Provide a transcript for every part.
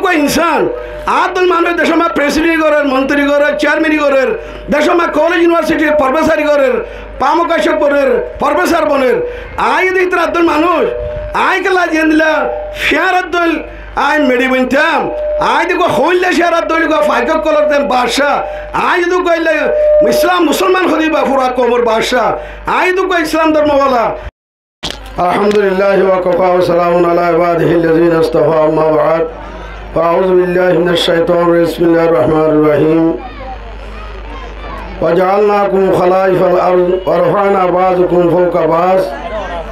কয় ইনসান আদল মানুষ দেশমা প্রেসিডেন্ট করের মন্ত্রী করের চেয়ারম্যান করের দেশমা কলেজ ইউনিভার্সিটির প্রফেসর করের পামকাশক বনের প্রফেসর বনের আই দিক আদল মানুষ আই কেলা জেন দিলা ফেয়ার আদল আই মেডি বইতাম আই দেখো হইলে শেয়ার আদল ফাইক কলর দেন বাদশাহ আই যদি কইলে ইসলাম মুসলমান হদিবা পুরা কমর বাদশাহ আই দুঃখ ইসলাম ধর্মওয়ালা আলহামদুলিল্লাহ ওয়া কাফা ওয়া সালামুন আলা ইবাদিহিল্লাযিনা ইসতাফা আম্মা বা'দ ফাআউযু বিল্লাহি মিনাশ শাইতানির রাজিম বিসমিল্লাহির রহমানির রহিম ওয়া জাআলনাকুম খালাইফাল আরদ ওয়া রাফা'না বা'দাকুম ফাওকা বা'দ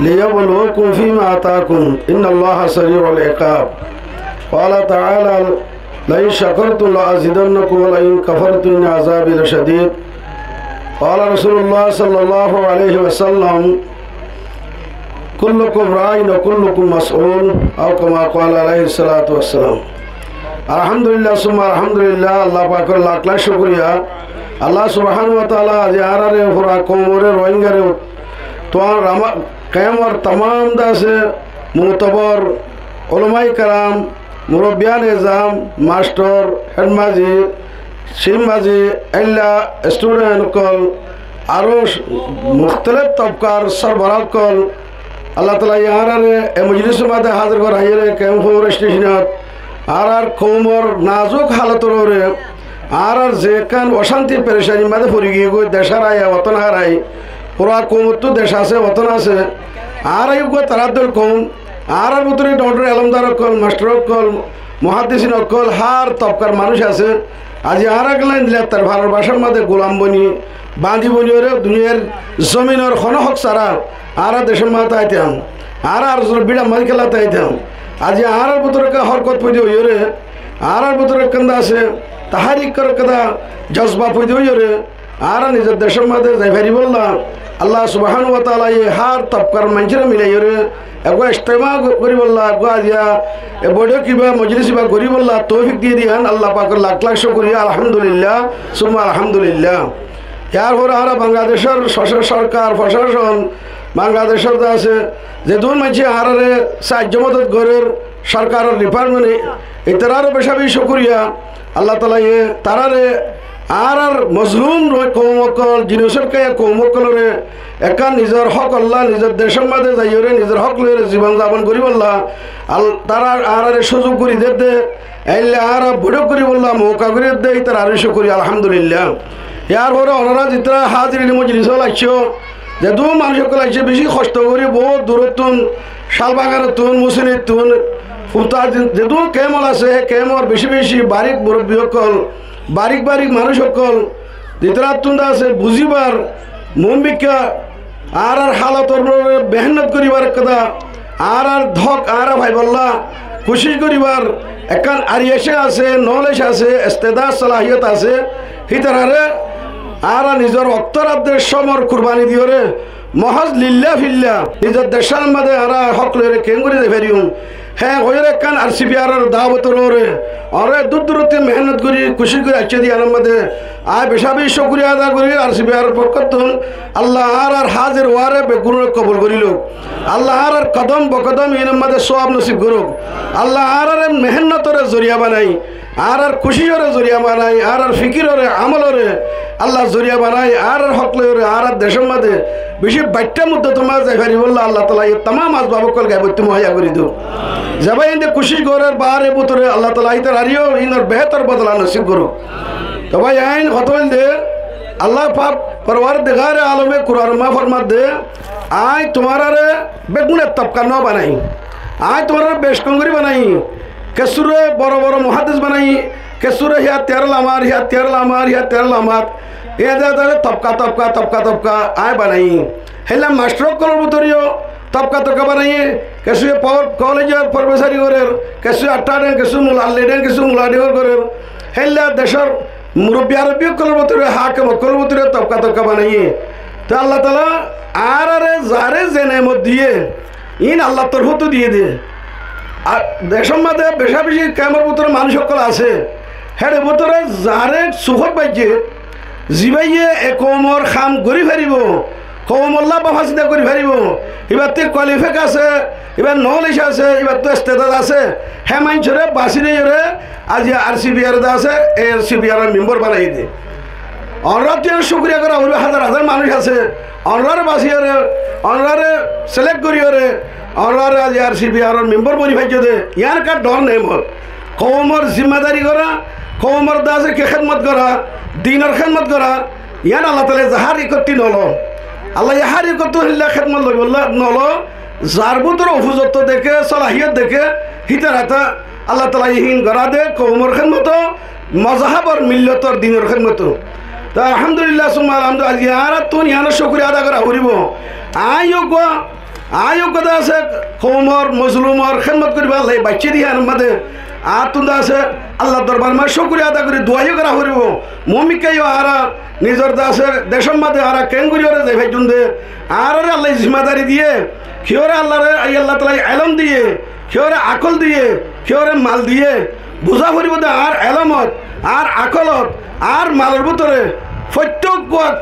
লিয়াবলুয়াকুম ফীমা আতাকুম ইন্নাল্লাহা সারিউল ইকাব ক্বালা তাআলা লাইন শাকারতুম লা'যিদান্নাকুম ওয়া লাইন কাফারতুম ইন্না আযাবি লাশাদীদ قال رسول الله صلى الله عليه وسلم كلكم راع وكلكم مسؤول أو كما قال عليه الصلاة والسلام الحمد لله ثم الحمد لله الله পাক লাখ লাখ শুকরিয়া আল্লাহ সুবহানাহু ওয়া তাআলা জিয়ারারে পুরা কোমরে রোহিঙ্গারে তোমার কায়ামর तमाम দাসে মুতবর উলামায়ে کرام মুরব্বিয়ান এজাম মাস্টার হেডমাজি শিমাজি এল্লা স্টুডেন্ট কল আরো মুখতলিফ তবকার সরবরাহ কল আল্লাহ তাআলা ইয়ারারে এ মজলিসের মধ্যে হাজির করা হইলে ক্যাম্পর স্টেশনত আর কৌমর নাজুক হালতরে আর যে কান অশান্তি পেরেশানির মধ্যে পড়ে গিয়ে গই দেশার আয় ওতন হারাই পুরা কৌমর তো দেশ আছে ওতন আছে আর এই গো তারাদুল কৌম আর ভিতরে ডক্টর আলমদার কল মাস্টার কল মুহাদ্দিসিন কল হার তবকার মানুষ আছে আজ আর এক লাইন দিলে তার ভারত ভাষার মধ্যে গোলাম বনি বাঁধি বনি ওরে দুনিয়ার জমিনের খনহক সারা আর দেশের মাথা আইতাম আর বিড়া মাল খেলাতে আইতাম আজ আর ভিতরে হরকত পড়ে ওরে আর ভিতরে কান্দা আছে তাহারিক কর কাদা জজবা পড়ে ওরে আর নিজের দেশের মধ্যে যাই ভারি বললাম আল্লাহ সুবহানাহু ওয়া তাআলা এই হার তবকার মানুষের মিলাই ওরে এগো ইস্তেমা করি বললা এগো আজিয়া এ বড় কিবা মজলিস বা করি বললা তৌফিক দিয়ে দিয়ান আল্লাহ পাকের লাখ লাখ শুকরিয়া আলহামদুলিল্লাহ সুম্মা আলহামদুলিল্লাহ ইয়ার পরে আর বাংলাদেশের সরকার প্রশাসন বাংলাদেশের আছে যে দুন মাঝে আরে সাহায্য মদত ঘরের সরকারের ডিপার্টমেন্টে এটারও বেশি শুকরিয়া আল্লাহ তাআলা এ তারারে আর মজলুম কৌমকল জিনিসকে কৌমকলরে একা নিজের হক আল্লাহ নিজের দেশের মাঝে যাইরে নিজের হক লইরে জীবন যাপন করি বললা তারা আর সুযোগ করি দে এলে আর বড় করি বললাম মৌকা করে দে তার আর শুকরিয়া আলহামদুলিল্লাহ ইয়ার পরে ওনারা যেটা হাজির মজলিস লাগছো যে দু মানুষ সকল আসছে বেশি কষ্ট করি বহুত দূরতুন শালবাগানতুন মুসলিতুন ফুতা যেদু কেমল আছে কেমর বেশি বেশি বারিক মুরব্বী সকল বারিক বারিক মানুষ সকল দিতরাতুন্দা আছে বুঝিবার মুম্বিকা আর হালতর মেহনত করিবার কথা আর ধক আর ভাই বললা কোশিশ করিবার একান আর এসে আছে নলেজ আছে ইস্তেদাদ সালাহিয়ত আছে হিতারারে আর নিজের অক্তরাদের সমর কুরবানি দিওরে মহাজ লিল্লা ফিল্লা নিজের দেশের মধ্যে আর হক লইরে কেন করে ফেরিউম হ্যাঁ ওইরে কান আর সিপিআর দাওয়াত রে আরে দূরতে মেহনত করি খুশি করে আছে দি আনার মধ্যে আয় বেশাবি শুকরিয়া আদা করি আর সিপিআর পক্ষতুন আল্লাহ আর হাজির ওয়ারে বেগুন কবুল করিল আল্লাহ আর কদম বকদম এর মধ্যে সওয়াব নসিব করুক আল্লাহ আর মেহনতরে জরিয়া বানাই আর খুশিরে জরিয়া বানাই আর ফিকিরে আমলরে আল্লাহ জরিয়া বানাই আর হক লইরে আর দেশের মধ্যে বেশি বাইটা মধ্যে তোমার যাই ভারি বললা আল্লাহ তাআলা এই तमाम আসবাবকল গায়বত মুহাইয়া করে দিও জবাই ইন্দে খুশি করার বারে বুতরে আল্লাহ তাআলা ইতার আরিও ইনর বেহতর বদলা নসিব করুক তো ভাই আইন হতল দে আল্লাহ পাক পরওয়ারদিগার আলমে কুরআন মা ফরমাত দে আই তোমারে বেগুনের তবকা ন বানাই আই তোমারে বেশ কঙ্গরি বানাই কেসুরে বড় বড় মুহাদ্দিস বানাই কেসুরে হিয়া তেরল আমার হিয়া তেরল আমার হিয়া তেরল আমার এ দাদা তবকা তবকা তবকা তবকা আয় বানাই হেলা মাস্টার কলর বুতরিও তবকা তবকা বানাই কেসুয়ে পাওয়ার কলেজের প্রফেসরি করের কেসুয়ে আট্টাডেন কেসু মুলালেডেন কেসু মুলাডিগর করের হেলা দেশের মুরব্বী আরবী কলর বুতরে হাকে মকল বুতরে তবকা তবকা বানাই তো আল্লাহ তাআলা আর যারে জেনে মত দিয়ে ইন আল্লাহ তরফ দিয়ে দিয়ে আর দেশের মধ্যে বেশা বেশি কেমন ভিতরে মানুষ সকল আছে হ্যাঁ ভিতরে যারে সুখত পাইছে জিবাইয়ে একমর খাম গড়ি ফেরিব কৌমল্লা বাবা চিন্তা করে ফেরিব এবার তো কোয়ালিফিক আছে এবার নলেজ আছে এবার তো স্টেটাস আছে হ্যাঁ মানুষরে বাসিরে আজি RCBR আছে RCBR মেম্বার বানাই দিয়ে অনরার শুক্রিয়া করা হইবে হাজার হাজার মানুষ আছে অনরারে বাসিয়ারে অনরারে সিলেক্ট করিওরে অনরারে আজি RCBR মেম্বার বনি ভাইছে দে ইয়ার কার ডর নেই মোর কৌমর জিম্মাদারি করা কৌমর দাসে কে খেদমত করা দিনের খেদমত করা ইয়ান আল্লাহ তালা যাহার ইকত্তি নল আল্লাহ ইহার ইকত্তি হইলে খেদমত লইব নল যার ভিতরে উপযুক্ত দেখে সলাহিয়ত দেখে হিতার হাতা আল্লাহ তালা ইহীন করা দে কৌমর খেদমত মজাহাবর মিল্লতর দিনের খেদমত তা আলহামদুলিল্লাহ সুম্মা আলহামদুলিল্লাহ আর তুন ইয়ানোর শুকরিয়া আদা করা হরিব আয়োগ্যতা আছে কৌমর মজলুমর খেদমত করিবা আল্লাহ বাচ্চা দিয়ে আমাদের আর তুন্দা আছে আল্লাহ দরবার মা শুকরিয়া আদা করে দোয়াইও করা হরিব মমিকাইও আরা নিজের দাসের দেশের মাঝে আরা কেঙ্গুরিওরে যাই ভাই জুন্দে আর আল্লাহ জিম্মাদারি দিয়ে কেউরে আল্লাহরে আল্লাহ তালা এলম দিয়ে কেউরে আকল দিয়ে কেউরে মাল দিয়ে বুঝা ফুরিব দে আর এলমত আর আকলত আর মালের ভিতরে প্রত্যেক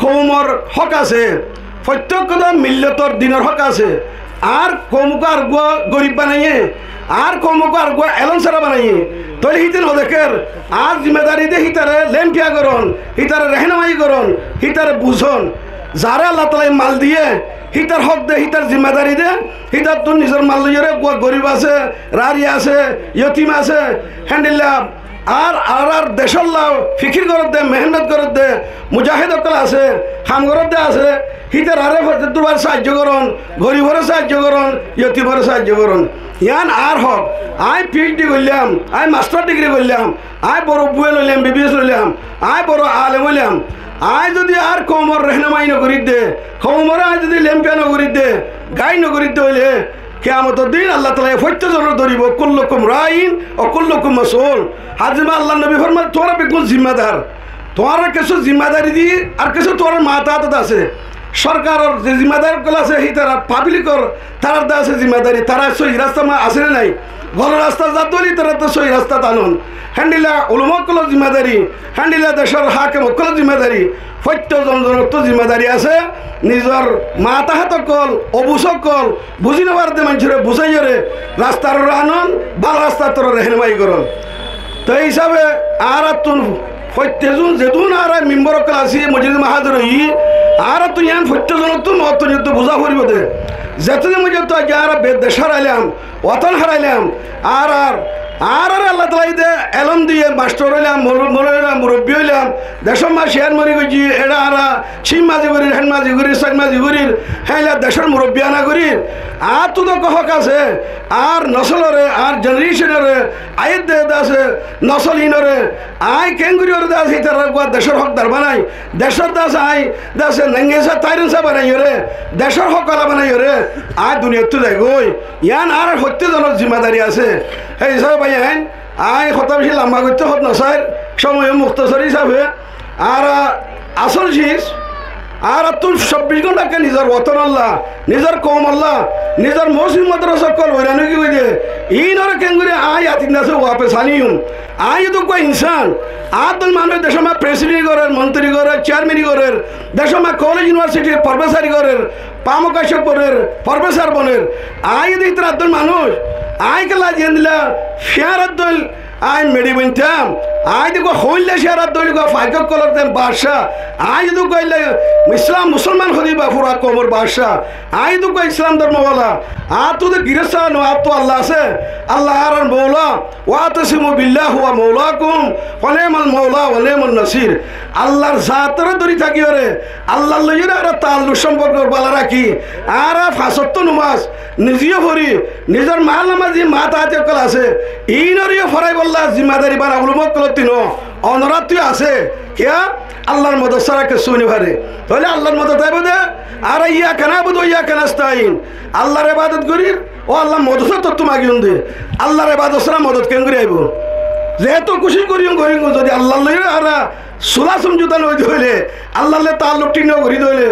কৌমর হক আছে প্রত্যেক মিল্লতর দিনের হক আছে আর কৌমুকা আর গুয়া গরিব বানাইয়ে আর কৌমুকা আর গুয়া এলম সারা বানাইয়ে তৈরি হিতেন ওদেরকের আর জিম্মেদারি দিয়ে হিতারে লেমপিয়া করন হিতারে রেহনামাই করন হিতারে বুঝন যারা আল্লাহ তালা মাল দিয়ে হিতার হক দে হিতার জিম্মেদারি দে হিতার তোর নিজের মাল দিয়ে গরিব আছে রারি আছে ইয়তিম আছে হ্যান্ডিল্লা আর আর দেশের লাভ ফিকির করত দে মেহনত করত দে মুজাহিদ অকল আছে হাম করত দে আছে হিতার আরে দুবার সাহায্য করন গরিবরে সাহায্য করন ইয়তিমরে সাহায্য করন ইয়ান আর হক আই PhD করলাম আই মাস্টার ডিগ্রি করলাম আই বড় বুয়ে লইলাম BBS লইলাম আই বড় আলেম হইলাম আই যদি আর কৌমর রেহনামাই নগরী দে কৌমরে আই যদি লেম্পিয়া নগরী দে গাই নগরী দে হইলে কিয়ামতের দিন আল্লাহ তাআলা প্রত্যেকজনের ধরিব কুল্লুকুম রাইন ও কুল্লুকুম মাসউল হাজমা আল্লাহ নবী ফরমান তোরা বিকুল জিম্মাদার তোমার কিছু জিম্মাদারি দি আর কিছু তোর মাথা হাতত আছে সরকারের যে জিম্মাদার গুলো আছে সেই তারা পাবলিকর তার আছে জিম্মাদারি তারা সহি রাস্তা আছে না নাই ভালো রাস্তা যাত বলি তারা তো সহি রাস্তা টানুন হ্যান্ডিলা উলমকল জিম্মাদারি হ্যান্ডিলা দেশের হাকে মক্কল জিম্মাদারি প্রত্যেকজনের তো জিম্মাদারি আছে নিজের মাথা হাত কল অবুসক কল বুঝি নেবার দে মানুষের বুঝাইরে রাস্তার আনন বা রাস্তা তোর রেহনমাই করন তো এই হিসাবে আর তুন প্রত্যেকজন যেতুন আর মেম্বরকল আছি মসজিদ মাহাজর ই আর তুই ইয়ান প্রত্যেকজন তো মত বুঝা করিব দে যেতদিন মধ্যে তো আর দেশ হারাইলাম অতন হারাইলাম আর আর আর আল্লাহ তালা দে এলম দিয়ে মাস্টার হইলাম মরলাম মুরব্বী হইলাম দেশের মা শেয়ার মরি গেছি এরা আরা সিম মাঝি করির হ্যান মাঝি করির সাইড মাঝি করির হ্যাঁ দেশের মুরব্বী আনা করির আর তো হক আছে আর নসলরে আর জেনারেশনরে আয়ের দে আছে নসলহীনরে আই কেঙ্গুরিওরে দাস এই তারা দেশের হক দার বানাই দেশের দাস আই দাসে নেঙ্গেসা তাইরেন্সা বানাই রে দেশের হক কলা বানাই রে আই দুনিয়ার তো যাই গই ইয়ান আর সত্যজনের জিম্মাদারি আছে এই হিসাবে ভাই হ্যাঁ আই হতা বেশি লম্বা করতে হত না স্যার সময় মুক্তসর হিসাবে আর আসল শীষ আর তুই 24 ঘন্টাকে নিজের ওতন আল্লাহ নিজের কম আল্লাহ নিজের মসজিদ মাদ্রাসা কল হইরানো কি হইতে ই নরে কেঙ্গুরে আই আতিন আছে ওয়াপে সানিউম আই তো কই ইনসান আদল মানুষ দেশের মা প্রেসিডেন্ট করের মন্ত্রী করের চেয়ারম্যান করের দেশের মা কলেজ ইউনিভার্সিটির প্রফেসর করের পামকাশক করের প্রফেসর বনের আই দিতে আদল মানুষ আই কেলা জেন দিলা ফেয়ার আদল আই মেডি বইতাম আই দেখো হইলে শেয়ার দৈল ফাইক কলর দেন বাদশাহ আই যদি কইলে ইসলাম মুসলমান হদিবা পুরা কমর বাদশাহ আই তো কই ইসলাম ধর্মওয়ালা আর তো গিরস্তা নো আর তো আল্লাহ আছে আল্লাহ আর মৌলা ওয়াতাসিমু বিল্লাহ হুয়া মৌলাকুম ওয়া নি'মাল মৌলা ওয়া নি'মান নাসির আল্লাহর জাতের ধরি থাকি ওরে আল্লাহর লইরে আর তাআল্লুক সম্পর্ক বালা রাখি আর ফাসত্ব নমাজ নিজেও পড়ি নিজের মাল নামাজি মাতা হাতে কল আছে ইনরিও ফরাই বললা জিম্মাদারি বানা উলুমক কলতিন অনরাত্রি আছে কিয়া আল্লাহর মদদ ছাড়া কিছু নি পারে তাহলে আল্লাহর মদদ আইব দে আর ইয়া কানাবুদু ইয়া কানাস্তাইন আল্লাহর ইবাদত করি ও আল্লাহ মদদ তো তোমাকে দে আল্লাহর ইবাদত ছাড়া মদদ কেন করে আইব যেহেতু খুশি করিও করিম যদি আল্লাহ লইরে আর সুলা সমঝোতা লই ধইলে আল্লাহলে তাল্লুক টিনো করি ধইলে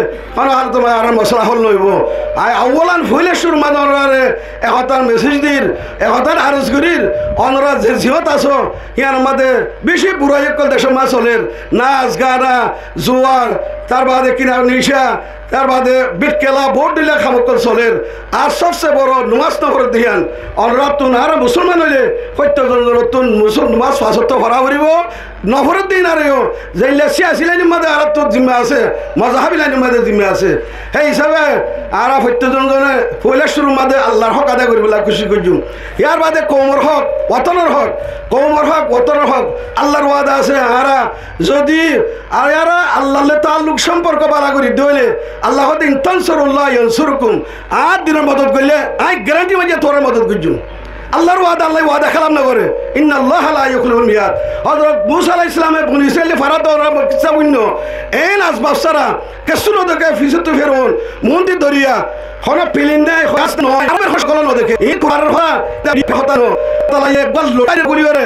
আর তোমার আর মশলা হল লইব আই আউলান ফইলে সুর মানরে একতার মেসেজ দির একতার আরজ করির অনরা যে জিহত আছো ইয়ার মধ্যে বেশি বুড়াই কল দেশ মা চলের নাচ গানা জোয়ার তার বাদে কিনা নিশা তার বাদে বিটকেলা ভোট দিলে খামকল চলের আর সবচেয়ে বড় নমাজ নগর দিয়ান অনরাতুন আর মুসলমান হইলে প্রত্যেকজন নমাজ ফাঁসত্ব ভরা ভরিব নভরের দিন আরেও যেইলে সিয়াসি লাইনের মধ্যে আর তোর জিম্মা আছে মজাহাবি লাইনের মধ্যে জিম্মা আছে সেই হিসাবে আর প্রত্যেকজনে পয়লা শুরুর মধ্যে আল্লাহর হক আদায় করি বলে খুশি করছুম ইয়ার বাদে কৌমর হক ওতনের হক আল্লাহর ওয়াদা আছে আরা যদি আর এরা আল্লাহর তাল্লুক সম্পর্ক বাড়া করি দইলে আল্লাহ দিন তানসুরুল্লাহ ইয়ানসুরকুম আর দিনের মদত করলে আই গ্যারান্টি মাঝে তোর মদত করছুম আল্লাহর ওয়াদা আল্লাহ ওয়াদা খেলাম না করে ইন্নাল্লাহ লা ইউখলিফুল মিয়াদ হযরত মুসা আলাইহিস সালামে বনি ইসরাইল ফারাত ওরা কিসা বুঝনো এন আসবাব সারা কেসুনো দেখে ফিসুত ফেরুন মন্দি দরিয়া হন পিলিন দেয় হাস নয় আমার হসকল ন দেখে এই কুরার হা তা হতানো তালা একবার লোটাই করি করে